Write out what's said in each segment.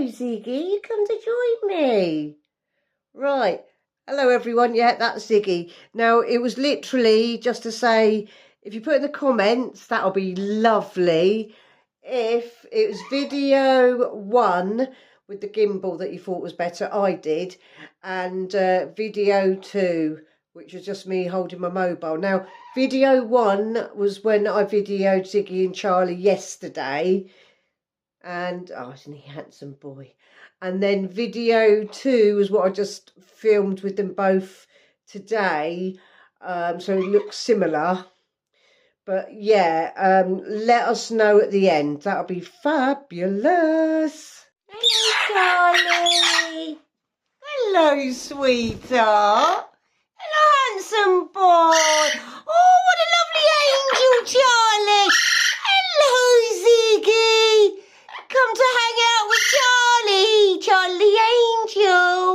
Hello, Ziggy. You come to join me. Right. Hello, everyone. Yeah, that's Ziggy. Now, it was literally just to say, if you put in the comments, that'll be lovely. If it was video 1 with the gimbal that you thought was better, I did. And video 2, which was just me holding my mobile. Now, video 1 was when I videoed Ziggy and Charlie yesterday. And oh, isn't he a handsome boy? And then video 2 was what I just filmed with them both today, so it looks similar. But yeah, let us know at the end. That'll be fabulous. Hello, Charlie. Hello, sweetheart. Hello, handsome boy. Oh, what a lovely angel, Charlie. Hello, Ziggy. Come to hang out with Charlie, Charlie Angel.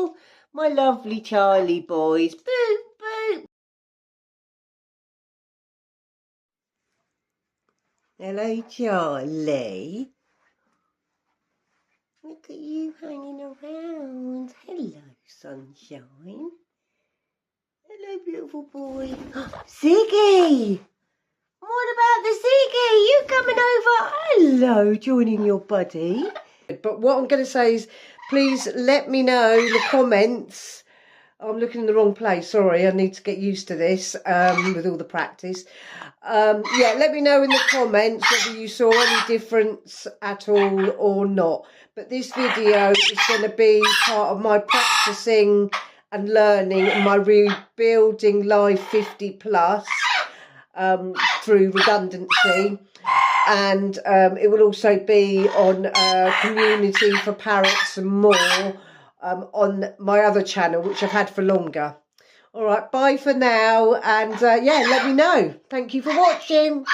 My lovely Charlie boys. Boop, boop. Hello, Charlie. Look at you hanging around. Hello, sunshine. Hello, beautiful boy. Ziggy. What about the Ziggy? You coming over? Hello, joining your buddy. But what I'm going to say is, please let me know in the comments. I'm looking in the wrong place. Sorry, I need to get used to this with all the practice. Yeah, let me know in the comments whether you saw any difference at all or not. But this video is going to be part of my practicing and learning and my Rebuilding Life 50 Plus. Through redundancy, and it will also be on community for parrots and more on my other channel, which I've had for longer. All right, bye for now, and yeah, let me know. Thank you for watching.